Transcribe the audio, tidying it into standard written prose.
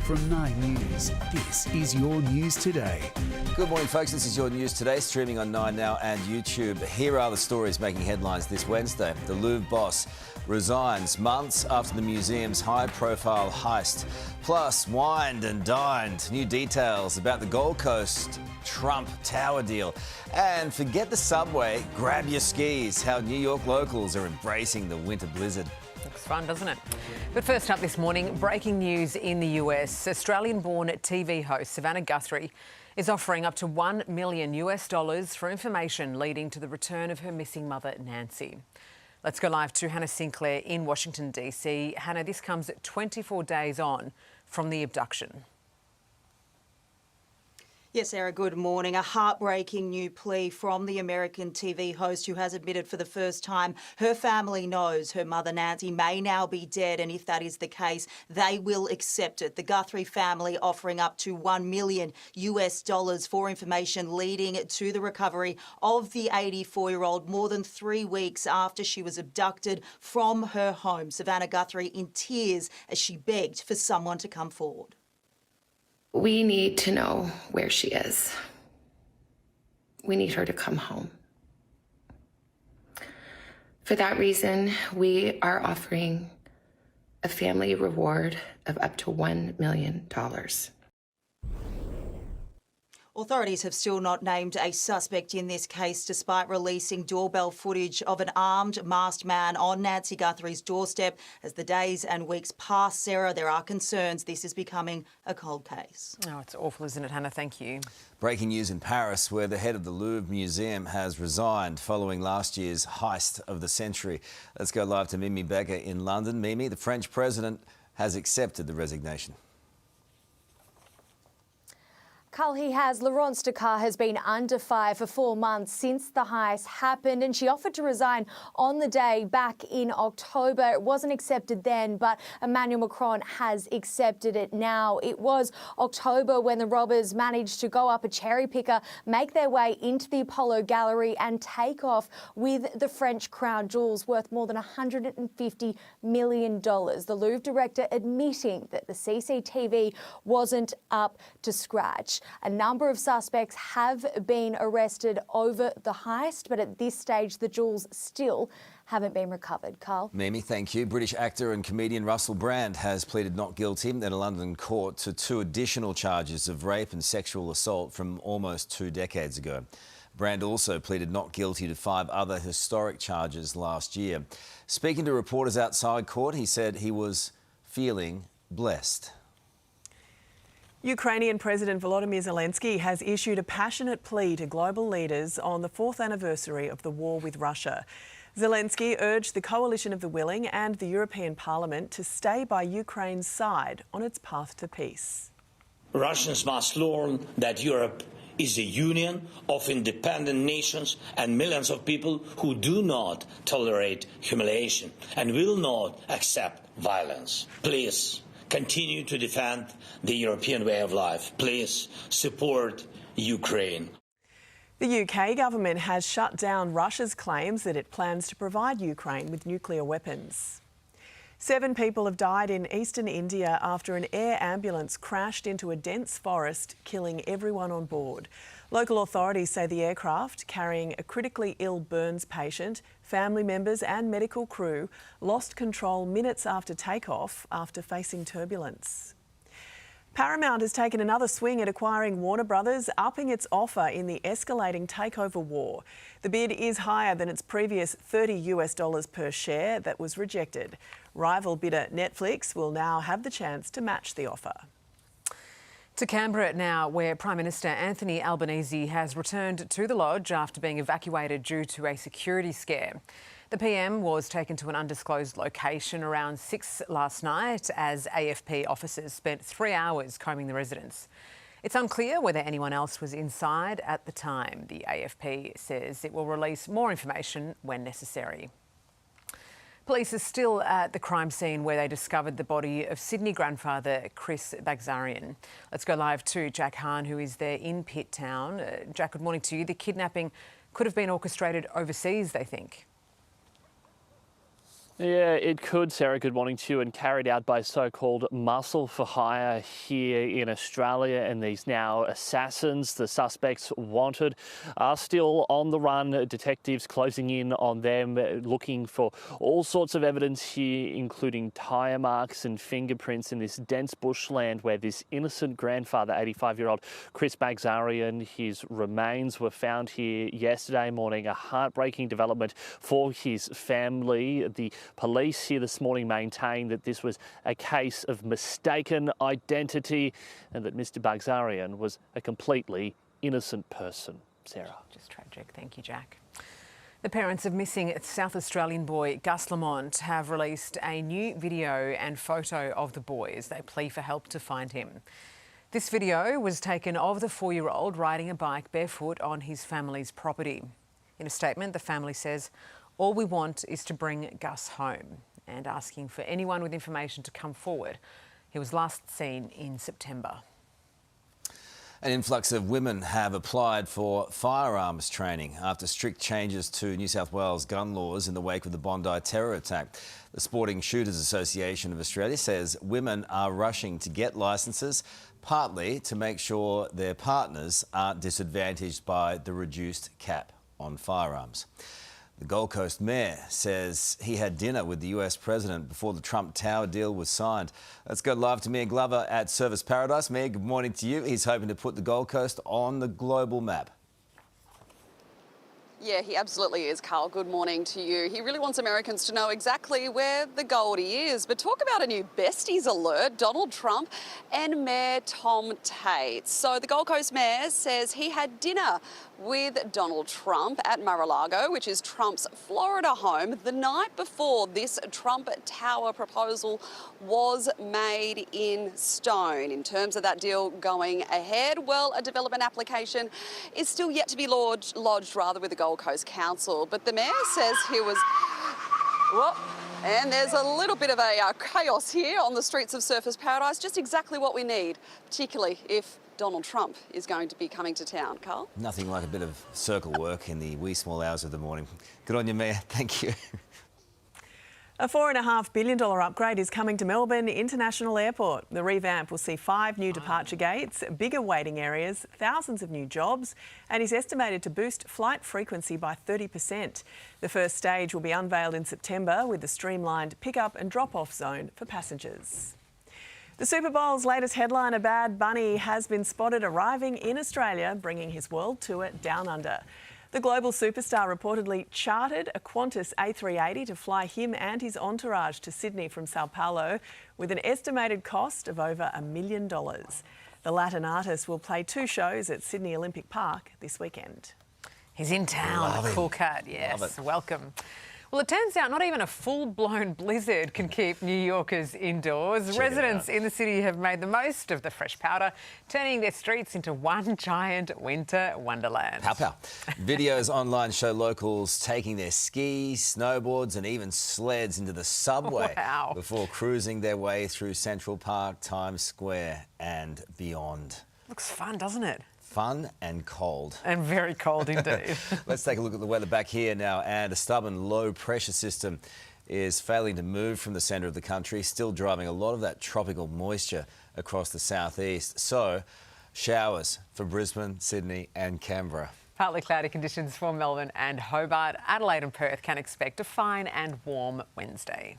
From 9 News, this is your news today. Good morning, folks. This is your news today, streaming on 9 Now and YouTube. Here are the stories making headlines this Wednesday. The Louvre boss resigns months after the museum's high-profile heist. Plus, wined and dined. New details about the Gold Coast Trump Tower deal. And forget the subway, grab your skis. How New York locals are embracing the winter blizzard. Looks fun, doesn't it? But first up this morning, breaking news in the US. Australian-born TV host Nancy Guthrie is offering up to $1 million for information leading to the return of her missing mother, Nancy. Let's go live to Hannah Sinclair in Washington, D.C. Hannah, this comes 24 days on from the abduction. Yes, Sarah, good morning. A heartbreaking new plea from the American TV host who has admitted for the first time her family knows her mother Nancy may now be dead, and if that is the case, they will accept it. The Guthrie family offering up to $1 million for information leading to the recovery of the 84-year-old more than 3 weeks after she was abducted from her home. Nancy Guthrie in tears as she begged for someone to come forward. We need to know where she is. We need her to come home. For that reason, we are offering a family reward of up to $1 million. Authorities have still not named a suspect in this case, despite releasing doorbell footage of an armed, masked man on Nancy Guthrie's doorstep. As the days and weeks pass, Sarah, there are concerns this is becoming a cold case. Oh, it's awful, isn't it, Hannah? Thank you. Breaking news in Paris, where the head of the Louvre Museum has resigned following last year's heist of the century. Let's go live to Mimi Becker in London. Mimi, the French president has accepted the resignation. Carl, he has. Laurence Descartes has been under fire for 4 months since the heist happened, and she offered to resign on the day back in October. It wasn't accepted then, but Emmanuel Macron has accepted it now. It was October when the robbers managed to go up a cherry picker, make their way into the Apollo Gallery and take off with the French crown jewels worth more than $150 million. The Louvre director admitting that the CCTV wasn't up to scratch. A number of suspects have been arrested over the heist, but at this stage, the jewels still haven't been recovered. Carl? Mimi, thank you. British actor and comedian Russell Brand has pleaded not guilty in a London court to 2 additional charges of rape and sexual assault from almost 2 decades ago. Brand also pleaded not guilty to 5 other historic charges last year. Speaking to reporters outside court, he said he was feeling blessed. Ukrainian President Volodymyr Zelensky has issued a passionate plea to global leaders on the 4th anniversary of the war with Russia. Zelensky urged the Coalition of the Willing and the European Parliament to stay by Ukraine's side on its path to peace. Russians must learn that Europe is a union of independent nations and millions of people who do not tolerate humiliation and will not accept violence. Please continue to defend the European way of life. Please support Ukraine. The UK government has shut down Russia's claims that it plans to provide Ukraine with nuclear weapons. 7 people have died in eastern India after an air ambulance crashed into a dense forest, killing everyone on board. Local authorities say the aircraft, carrying a critically ill burns patient, family members and medical crew, lost control minutes after takeoff after facing turbulence. Paramount has taken another swing at acquiring Warner Brothers, upping its offer in the escalating takeover war. The bid is higher than its previous $30 per share that was rejected. Rival bidder Netflix will now have the chance to match the offer. To Canberra now, where Prime Minister Anthony Albanese has returned to the lodge after being evacuated due to a security scare. The PM was taken to an undisclosed location around 6 last night as AFP officers spent 3 hours combing the residence. It's unclear whether anyone else was inside at the time. The AFP says it will release more information when necessary. Police are still at the crime scene where they discovered the body of Sydney grandfather Chris Bagzarian. Let's go live to Jack Hahn, who is there in Pitt Town. Jack, good morning to you. The kidnapping could have been orchestrated overseas, they think. Yeah, it could, Sarah. Good morning to you. And carried out by so-called muscle for hire here in Australia. And these now assassins, the suspects wanted, are still on the run. Detectives closing in on them, looking for all sorts of evidence here, including tyre marks and fingerprints in this dense bushland where this innocent grandfather, 85-year-old Chris Bagzarian, his remains were found here yesterday morning. A heartbreaking development for his family. The police here this morning maintain that this was a case of mistaken identity and that Mr. Bagzarian was a completely innocent person. Sarah. Just tragic. Thank you, Jack. The parents of missing South Australian boy Gus Lamont have released a new video and photo of the boy as they plea for help to find him. This video was taken of the 4-year-old riding a bike barefoot on his family's property. In a statement, the family says, "All we want is to bring Gus home," and asking for anyone with information to come forward. He was last seen in September. An influx of women have applied for firearms training after strict changes to New South Wales gun laws in the wake of the Bondi terror attack. The Sporting Shooters Association of Australia says women are rushing to get licences, partly to make sure their partners aren't disadvantaged by the reduced cap on firearms. The Gold Coast mayor says he had dinner with the US president before the Trump Tower deal was signed. Let's go live to Mayor Glover at Service Paradise. Mayor, good morning to you. He's hoping to put the Gold Coast on the global map. Yeah, he absolutely is, Carl. Good morning to you. He really wants Americans to know exactly where the Goldie is. But talk about a new besties alert, Donald Trump and Mayor Tom Tate. So the Gold Coast mayor says he had dinner with Donald Trump at Mar-a-Lago, which is Trump's Florida home, the night before this Trump Tower proposal was made in stone. In terms of that deal going ahead, well, a development application is still yet to be lodged with the Gold Coast Council. But the mayor says he was... Well, and there's a little bit of a chaos here on the streets of Surfers Paradise, just exactly what we need, particularly if Donald Trump is going to be coming to town. Carl? Nothing like a bit of circle work in the wee small hours of the morning. Good on you, Mayor. Thank you. A $4.5 billion upgrade is coming to Melbourne International Airport. The revamp will see 5 new departure gates, bigger waiting areas, thousands of new jobs, and is estimated to boost flight frequency by 30%. The first stage will be unveiled in September with a streamlined pick-up and drop-off zone for passengers. The Super Bowl's latest headliner, Bad Bunny, has been spotted arriving in Australia, bringing his world tour down under. The global superstar reportedly chartered a Qantas A380 to fly him and his entourage to Sydney from Sao Paulo with an estimated cost of over $1 million. The Latin artist will play 2 shows at Sydney Olympic Park this weekend. He's in town, a cool cat, yes, welcome. Well, it turns out not even a full-blown blizzard can keep New Yorkers indoors. Residents in the city have made the most of the fresh powder, turning their streets into one giant winter wonderland. Pow pow. Videos online show locals taking their skis, snowboards and even sleds into the subway before cruising their way through Central Park, Times Square and beyond. Looks fun, doesn't it? Fun and cold. And very cold indeed. Let's take a look at the weather back here now. And a stubborn low pressure system is failing to move from the centre of the country, still driving a lot of that tropical moisture across the southeast. So showers for Brisbane, Sydney and Canberra. Partly cloudy conditions for Melbourne and Hobart. Adelaide and Perth can expect a fine and warm Wednesday.